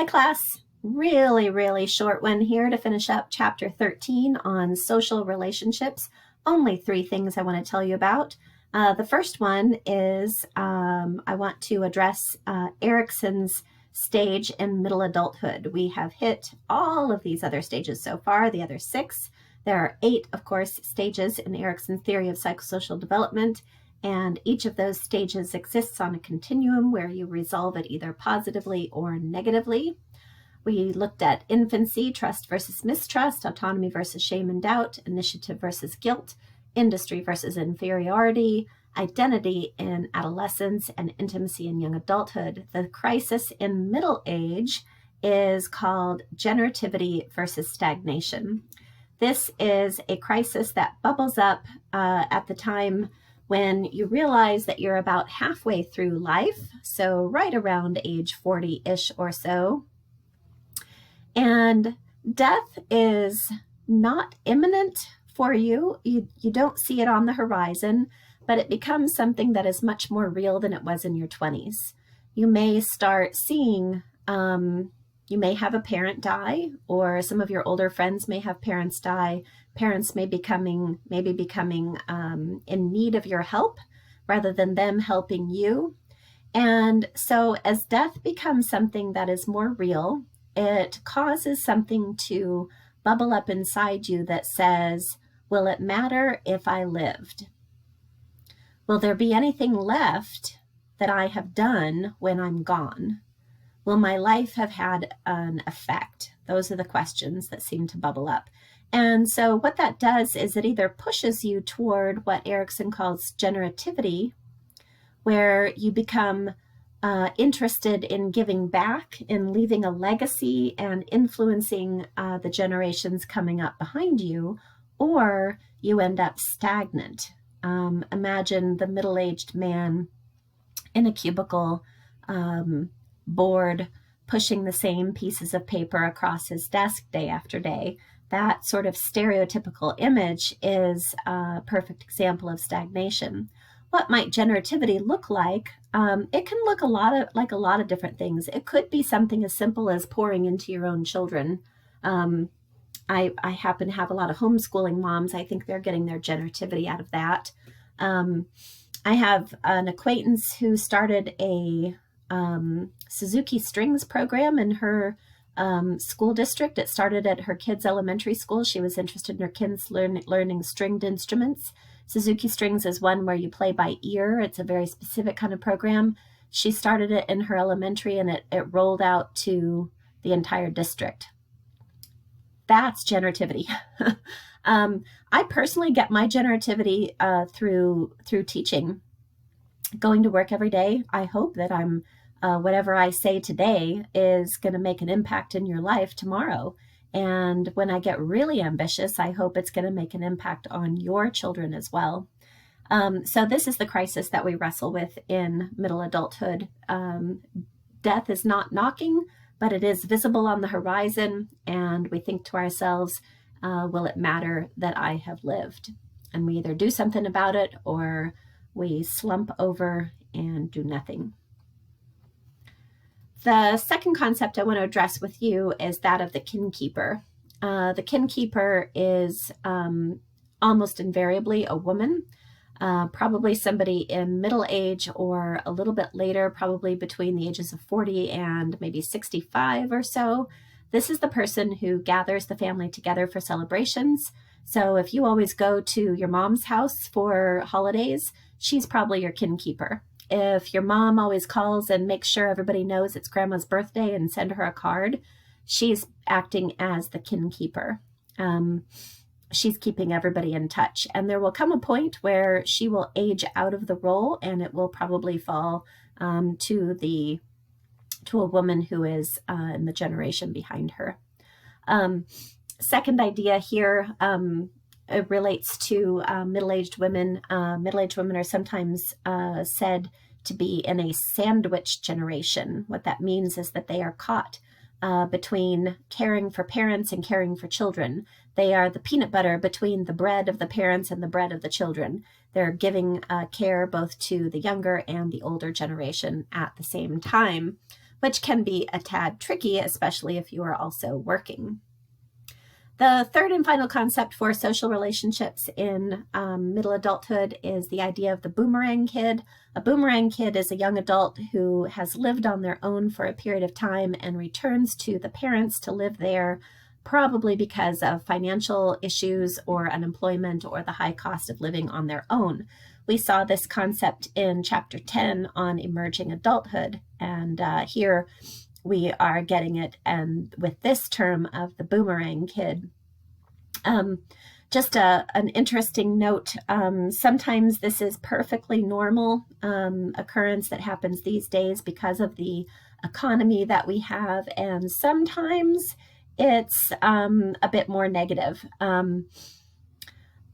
Hi, class. Really short one here to finish up chapter 13 on social relationships. Only 3 things I want to tell you about. The first one is I want to address Erikson's stage in middle adulthood. We have hit all of these other stages so far, the other 6. There are 8, of course, stages in Erikson's theory of psychosocial development. And each of those stages exists on a continuum where you resolve it either positively or negatively. We looked at infancy, trust versus mistrust, autonomy versus shame and doubt, initiative versus guilt, industry versus inferiority, identity in adolescence, and intimacy in young adulthood. The crisis in middle age is called generativity versus stagnation. This is a crisis that bubbles up at the time when you realize that you're about halfway through life, so right around age 40-ish or so, and death is not imminent for you. You don't see it on the horizon, but it becomes something that is much more real than it was in your 20s. You may start seeing, you may have a parent die, or some of your older friends may have parents die. Parents may be becoming in need of your help rather than them helping you. And so as death becomes something that is more real, it causes something to bubble up inside you that says, will it matter if I lived? Will there be anything left that I have done when I'm gone? Will my life have had an effect? Those are the questions that seem to bubble up. And so what that does is it either pushes you toward what Erikson calls generativity, where you become interested in giving back, in leaving a legacy and influencing the generations coming up behind you, or you end up stagnant. Imagine the middle-aged man in a cubicle, bored, pushing the same pieces of paper across his desk day after day. That sort of stereotypical image is a perfect example of stagnation. What might generativity look like? It can look like a lot of different things. It could be something as simple as pouring into your own children. I happen to have a lot of homeschooling moms. I think they're getting their generativity out of that. I have an acquaintance who started a Suzuki strings program in her school district. It started at her kids' elementary school. She was interested in her kids learning stringed instruments. Suzuki strings is one where you play by ear. It's a very specific kind of program. She started it in her elementary and it rolled out to the entire district. That's generativity. I personally get my generativity through teaching. Going to work every day, I hope that I'm whatever I say today is going to make an impact in your life tomorrow. And when I get really ambitious, I hope it's going to make an impact on your children as well. So this is the crisis that we wrestle with in middle adulthood. Death is not knocking, but it is visible on the horizon. And we think to ourselves, will it matter that I have lived? And we either do something about it or we slump over and do nothing. The second concept I want to address with you is that of the kin keeper. The kin keeper is almost invariably a woman, probably somebody in middle age or a little bit later, probably between the ages of 40 and maybe 65 or so. This is the person who gathers the family together for celebrations. So if you always go to your mom's house for holidays, she's probably your kin keeper. If your mom always calls and makes sure everybody knows it's grandma's birthday and send her a card, she's acting as the kin keeper. She's keeping everybody in touch. And there will come a point where she will age out of the role and it will probably fall to a woman who is in the generation behind her. Second idea here, it relates to middle-aged women. Middle-aged women are sometimes said to be in a sandwich generation. What that means is that they are caught between caring for parents and caring for children. They are the peanut butter between the bread of the parents and the bread of the children. They're giving care both to the younger and the older generation at the same time. which can be a tad tricky, especially if you are also working. The third and final concept for social relationships in middle adulthood is the idea of the boomerang kid. A boomerang kid is a young adult who has lived on their own for a period of time and returns to the parents to live there, probably because of financial issues or unemployment or the high cost of living on their own. We saw this concept in Chapter 10 on emerging adulthood, and here we are getting it and with this term of the boomerang kid. Just an interesting note, sometimes this is perfectly normal occurrence that happens these days because of the economy that we have, and sometimes it's a bit more negative.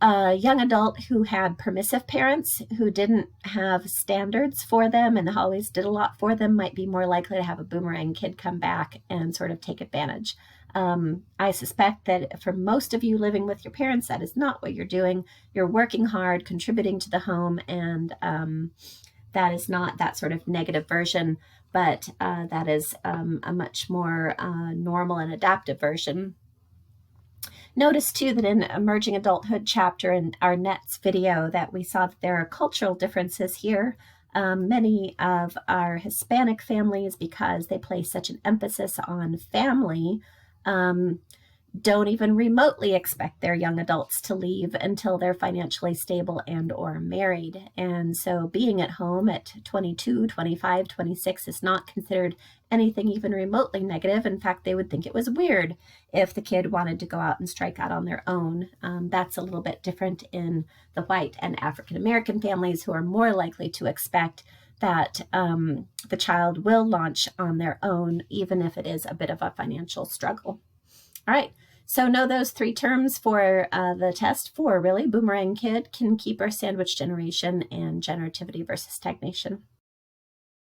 A young adult who had permissive parents who didn't have standards for them and always did a lot for them might be more likely to have a boomerang kid come back and sort of take advantage. I suspect that for most of you living with your parents, that is not what you're doing. You're working hard, contributing to the home, and that is not that sort of negative version, but that is a much more normal and adaptive version. Notice too that in Emerging Adulthood chapter in our next video that we saw that there are cultural differences here. Many of our Hispanic families, because they place such an emphasis on family, don't even remotely expect their young adults to leave until they're financially stable and or married. And so being at home at 22, 25, 26 is not considered anything even remotely negative. In fact, they would think it was weird if the kid wanted to go out and strike out on their own. That's a little bit different in the white and African American families, who are more likely to expect that the child will launch on their own, even if it is a bit of a financial struggle. All right, so know those three terms for the test for really boomerang kid, kin keeper, sandwich generation, and generativity versus stagnation.